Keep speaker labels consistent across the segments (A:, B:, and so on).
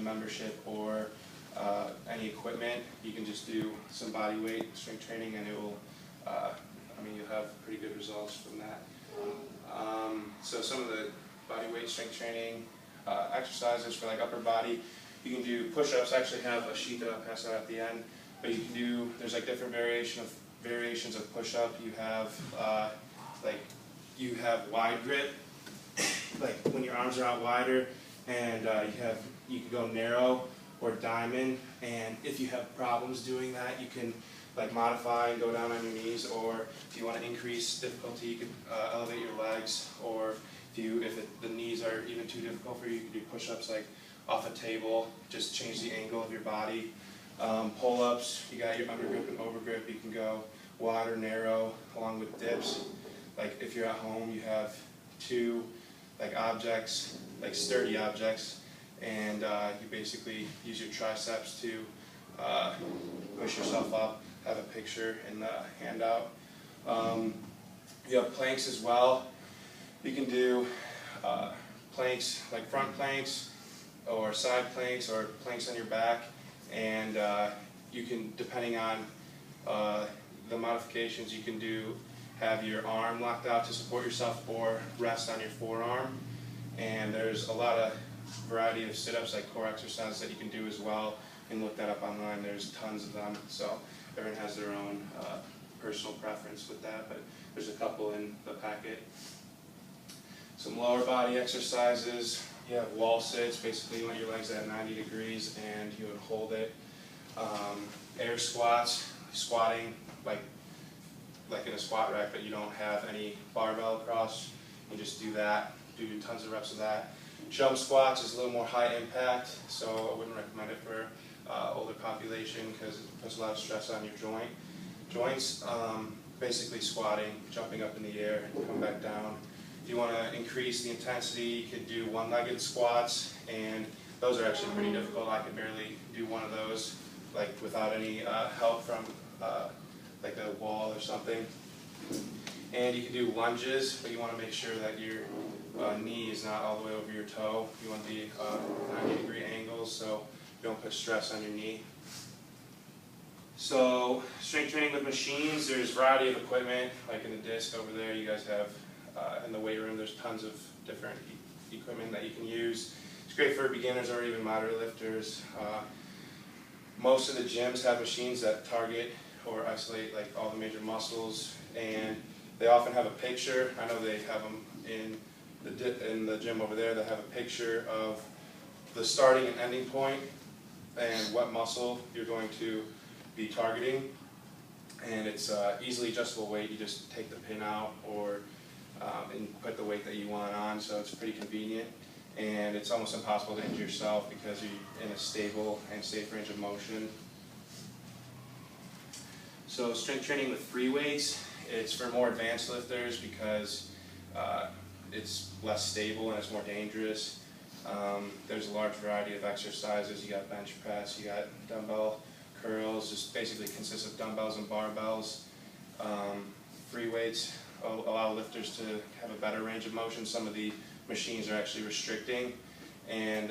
A: membership or any equipment, you can just do some body weight strength training and it will, you'll have pretty good results from that. So some of the body weight strength training exercises for like upper body, you can do push-ups. I actually have a sheet that I'll pass out at the end, but you can do, there's like different variations of push-up. You have wide grip, like when your arms are out wider, and you can go narrow or diamond. And if you have problems doing that, you can like modify and go down on your knees, or if you want to increase difficulty, you can elevate your legs, or if the knees are even too difficult for you, you can do push-ups like off a table, just change the angle of your body. Pull-ups, you got your under grip and over grip, you can go wide or narrow along with dips. Like if you're at home, you have two like objects, like sturdy objects, and you basically use your triceps to push yourself up. Have a picture in the handout. You have planks as well. You can do planks, like front planks or side planks or planks on your back, and you can, depending on the modifications, you can have your arm locked out to support yourself or rest on your forearm. And there's a lot of variety of sit-ups, like core exercises, that you can do as well. You can look that up online. There's tons of them, so everyone has their own personal preference with that, but there's a couple in the packet. Some lower body exercises. You have wall sits. Basically, you want your legs at 90 degrees and you would hold it. Air squats, squatting like in a squat rack, but you don't have any barbell across. You just do that. Do tons of reps of that. Jump squats is a little more high impact, so I wouldn't recommend it for older population because it puts a lot of stress on your joints. Basically squatting, jumping up in the air and come back down. If you want to increase the intensity, you could do one-legged squats, and those are actually pretty difficult. I could barely do one of those like without any help from like a wall or something. And you can do lunges, but you want to make sure that your knee is not all the way over your toe. You want to be 90-degree angles so you don't put stress on your knee. So strength training with machines, there's a variety of equipment, like in the disc over there. You guys have in the weight room, there's tons of different equipment that you can use. It's great for beginners or even moderate lifters. Most of the gyms have machines that target or isolate like all the major muscles, and they often have a picture. I know they have them in the gym over there. They have a picture of the starting and ending point and what muscle you're going to be targeting. And it's easily adjustable weight. You just take the pin out and put the weight that you want on, so it's pretty convenient. And it's almost impossible to injure yourself because you're in a stable and safe range of motion. So strength training with free weights, it's for more advanced lifters because it's less stable and it's more dangerous. There's a large variety of exercises. You got bench press, you got dumbbell curls, just basically consists of dumbbells and barbells. Free weights allow lifters to have a better range of motion. Some of the machines are actually restricting, and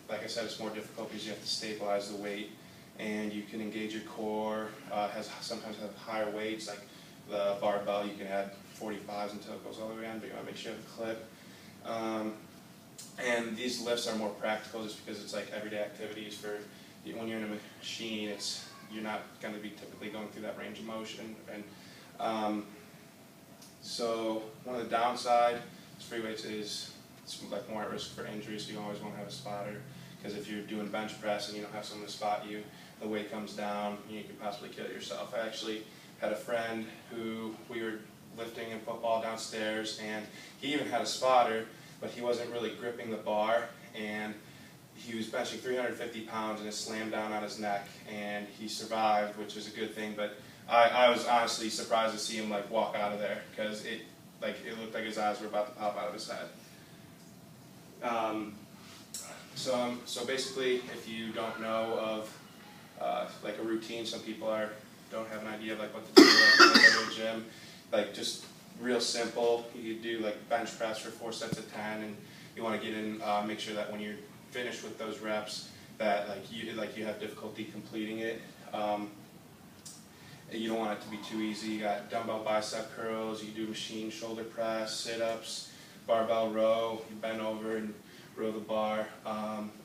A: like I said, it's more difficult because you have to stabilize the weight, and you can engage your core. Sometimes have higher weights, like the barbell, you can add 45s until it goes all the way in, but you want to make sure you have a clip. And these lifts are more practical just because it's like everyday activities. For when you're in a machine, you're not going to be typically going through that range of motion. And so one of the downsides free weights is it's like more at risk for injury, so you always want to have a spotter, because if you're doing bench press and you don't have someone to spot you, the weight comes down, you could possibly kill yourself. I actually had a friend who we were lifting in football downstairs, and he even had a spotter, but he wasn't really gripping the bar, and he was benching 350 pounds and it slammed down on his neck, and he survived, which is a good thing. But I was honestly surprised to see him like walk out of there, because it looked like his eyes were about to pop out of his head. So basically, if you don't know of like a routine, some people don't have an idea of like what to do like, when they go to the gym. Like just real simple, you could do like bench press for 4 sets of 10, and you want to get in, make sure that when you're finish with those reps that you have difficulty completing it. You don't want it to be too easy. You got dumbbell bicep curls, you do machine shoulder press, sit-ups, barbell row, you bend over and row the bar.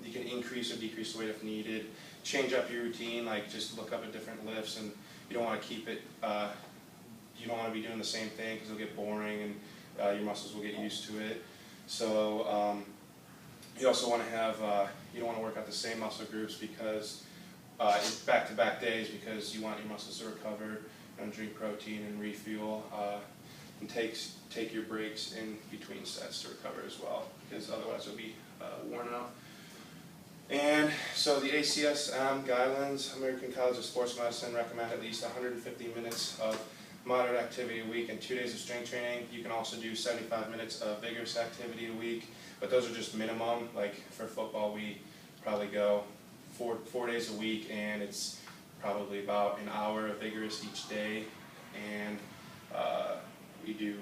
A: You can increase or decrease the weight if needed. Change up your routine, like just look up at different lifts, and you don't want to keep it, you don't want to be doing the same thing because it'll get boring and your muscles will get used to it. So you also want to have, you don't want to work out the same muscle groups because back-to-back days, because you want your muscles to recover and drink protein and refuel, and take your breaks in between sets to recover as well, because otherwise you'll be worn out. And so the ACSM guidelines, American College of Sports Medicine, recommend at least 150 minutes of moderate activity a week and 2 days of strength training. You can also do 75 minutes of vigorous activity a week, but those are just minimum. Like for football, we probably go four days a week, and it's probably about an hour of vigorous each day, and we do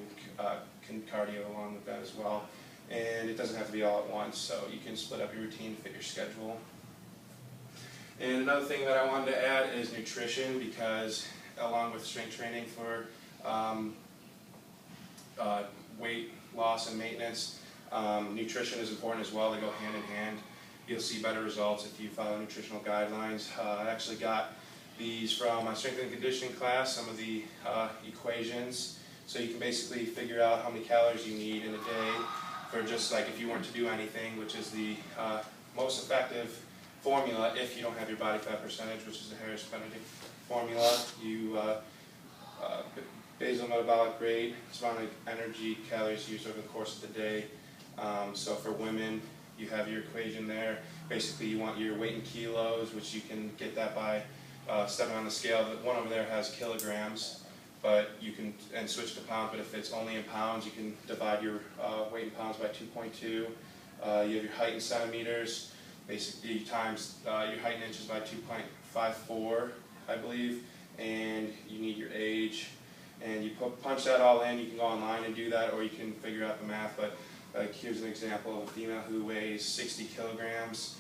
A: cardio along with that as well. And it doesn't have to be all at once, so you can split up your routine to fit your schedule. And another thing that I wanted to add is nutrition, because along with strength training for weight loss and maintenance, nutrition is important as well. They go hand in hand. You'll see better results if you follow nutritional guidelines. I actually got these from my strength and conditioning class, some of the equations. So you can basically figure out how many calories you need in a day for just like if you weren't to do anything, which is the most effective formula if you don't have your body fat percentage, which is the Harris-Benedict formula. You basal metabolic rate, it's amount of energy calories used over the course of the day. So for women, you have your equation there. Basically, you want your weight in kilos, which you can get that by stepping on the scale. The one over there has kilograms, but you can switch to pounds. But if it's only in pounds, you can divide your weight in pounds by 2.2. You have your height in centimeters, basically times your height in inches by 2.54, I believe, and you need your age. And you punch that all in. You can go online and do that, or you can figure out the math. But here's an example of a female who weighs 60 kilograms,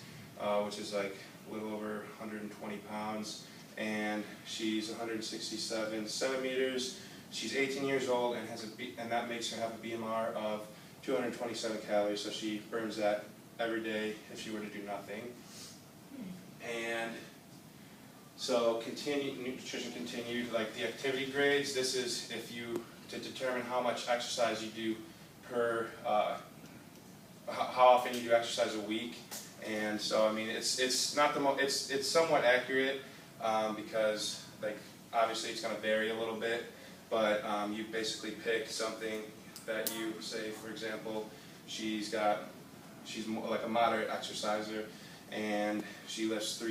A: which is like a little over 120 pounds, and she's 167 centimeters. She's 18 years old and and that makes her have a BMR of 227 calories. So she burns that every day if she were to do nothing. And so nutrition continued, like the activity grades. This is to determine how much exercise you do per, how often you do exercise a week. And so I mean it's not the it's somewhat accurate because like obviously it's going to vary a little bit, but you basically pick something that you say, for example, she's like a moderate exerciser and she lifts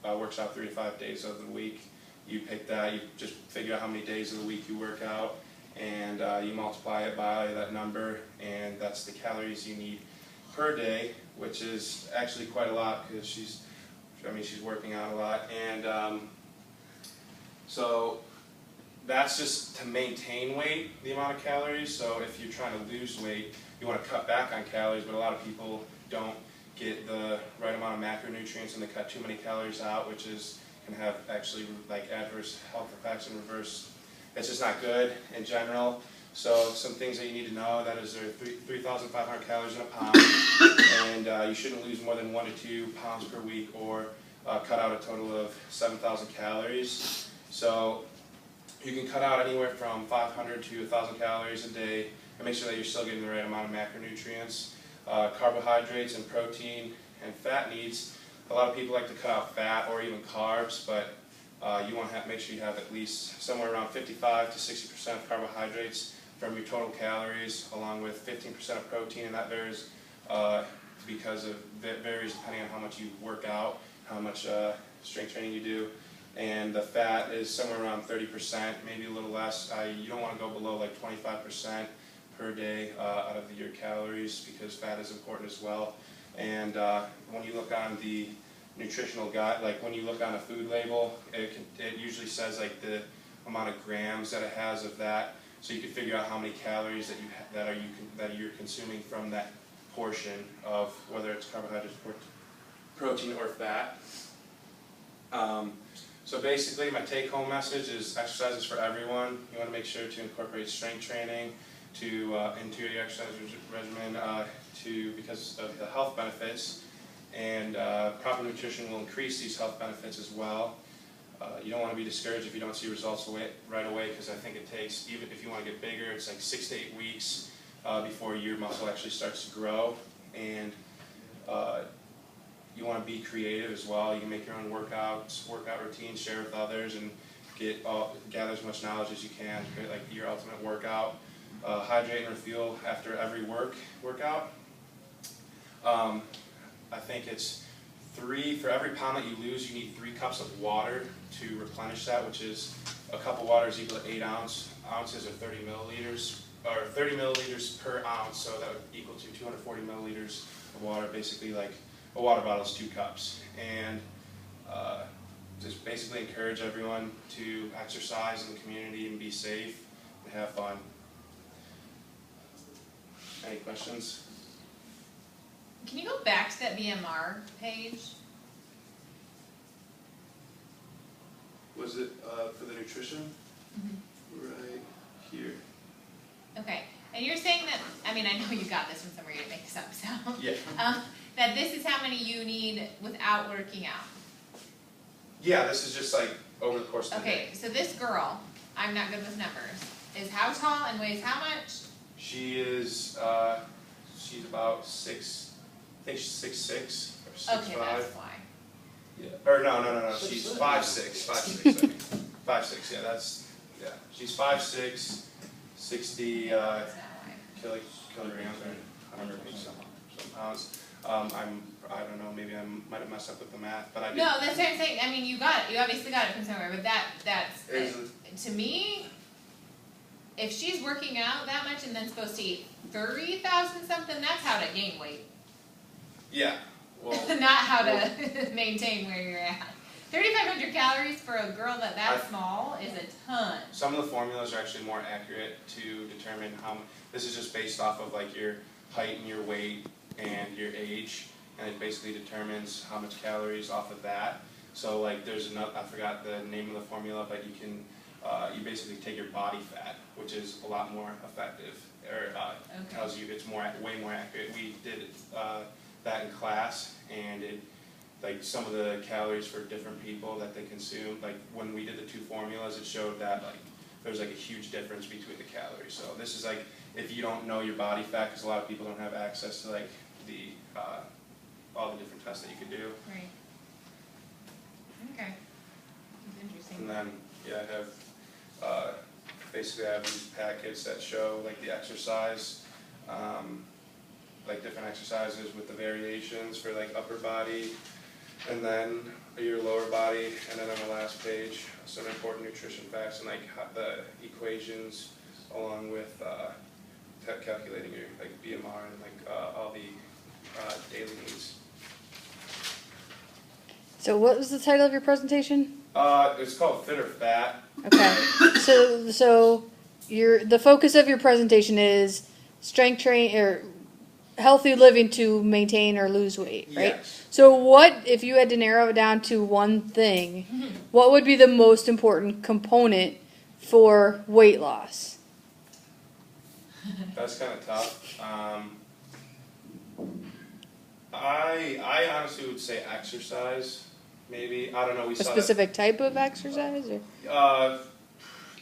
A: works out 3 to 5 days of the week. You pick that, you just figure out how many days of the week you work out, and you multiply it by that number, and that's the calories you need per day, which is actually quite a lot because she's working out a lot. And so that's just to maintain weight, the amount of calories. So if you're trying to lose weight, you want to cut back on calories, but a lot of people don't get the right amount of macronutrients and they cut too many calories out, which can have actually like adverse health effects and reverse. It's just not good in general. So some things that you need to know, that is there are 3,500 calories in a pound, and you shouldn't lose more than 1 to 2 pounds per week or cut out a total of 7,000 calories. So you can cut out anywhere from 500 to 1,000 calories a day and make sure that you're still getting the right amount of macronutrients. Carbohydrates and protein and fat needs. A lot of people like to cut out fat or even carbs, but you want to make sure you have at least somewhere around 55 to 60% of carbohydrates from your total calories, along with 15% of protein, and that varies varies depending on how much you work out, how much strength training you do. And the fat is somewhere around 30%, maybe a little less. You don't want to go below like 25% per day out of your calories, because fat is important as well. And when you look on the nutritional guide, like when you look on a food label, it usually says like the amount of grams that it has of that, so you can figure out how many calories that you're consuming from that portion of whether it's carbohydrates, protein or fat. So basically my take-home message is exercise is for everyone. You want to make sure to incorporate strength training into your exercise regimen because of the health benefits, and proper nutrition will increase these health benefits as well. You don't want to be discouraged if you don't see results right away, because I think it takes, even if you want to get bigger, it's like 6 to 8 weeks before your muscle actually starts to grow. And you want to be creative as well. You can make your own workout routines, share with others, and gather as much knowledge as you can to create like your ultimate workout. Hydrate and refuel after every workout. I think it's for every pound that you lose, you need 3 cups of water to replenish that, which is a cup of water is equal to 8 ounces or 30 milliliters, or 30 milliliters per ounce, so that would equal to 240 milliliters of water, basically like a water bottle is 2 cups. And just basically encourage everyone to exercise in the community and be safe and have fun. Any questions?
B: Can you go back to that BMR page?
A: Was it for the nutrition? Mm-hmm. Right here.
B: Okay, and you're saying that, I mean, I know you got this from somewhere, you didn't make this up, so.
A: Yeah.
B: That this is how many you need without working out.
A: Yeah, this is just like over the course of the day.
B: Okay, so this girl, I'm not good with numbers, is how tall and weighs how much?
A: She is, she's about 6, I think she's 6'6" or 6'5".
B: Okay, that's why.
A: Yeah. Or no. She's 5'6". 5'6". I mean. 5'6". Yeah, she's 5'6", 60
B: That's not why.
A: kilograms or 100 some pounds. I don't know. Maybe I might have messed up with the math, but I did.
B: No, that's what I'm saying. I mean, you obviously got it from somewhere, but that's to me. If she's working out that much and then supposed to eat 30,000 something, that's how to gain weight.
A: Yeah. Well,
B: not how to maintain where you're at. 3,500 calories for a girl that small is a ton.
A: Some of the formulas are actually more accurate to determine how. This is just based off of like your height and your weight and your age, and it basically determines how much calories off of that. So like there's another, I forgot the name of the formula, but you can you basically take your body fat, which is a lot more effective, or tells you it's way more accurate. We did that in class, and it like some of the calories for different people that they consume. Like when we did the 2 formulas, it showed that like there's like a huge difference between the calories. So this is like if you don't know your body fat, because a lot of people don't have access to like the all the different tests that you could do.
B: Right. Okay. That's interesting.
A: And then I have basically I have these packets that show like the exercise, like different exercises with the variations for like upper body, and then your lower body, and then on the last page some important nutrition facts and like the equations along with calculating your like BMR and like all the daily needs.
C: So what was the title of your presentation?
A: It's called Fit or Fat.
C: Okay. So the focus of your presentation is strength training or healthy living to maintain or lose weight, right?
A: Yes.
C: So what, if you had to narrow it down to one thing, what would be the most important component for weight loss?
A: That's kind of tough. I honestly would say exercise. Maybe, I don't know. We
C: A
A: saw
C: specific type of exercise? Or?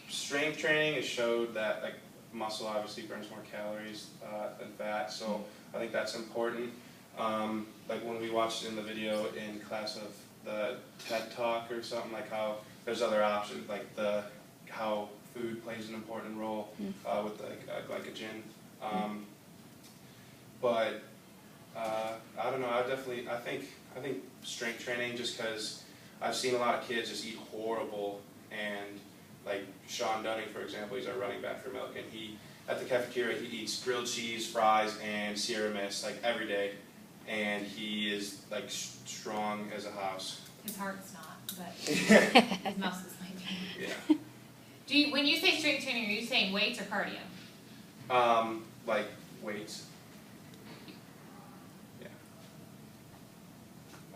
A: Strength training has showed that like muscle obviously burns more calories than fat, so I think that's important. Like when we watched in the video in class of the TED Talk or something, like how there's other options, like how food plays an important role with like glycogen. But I don't know. I think strength training, just because I've seen a lot of kids just eat horrible, and like Sean Dunning, for example, he's our running back for Milk, and at the cafeteria he eats grilled cheese, fries, and Sierra Mist like every day, and he is like strong as a house.
B: His heart's not, but his muscles might be.
A: Yeah.
B: When you say strength training, are you saying weights or cardio?
A: Like weights. Yeah.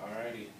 A: All Alrighty.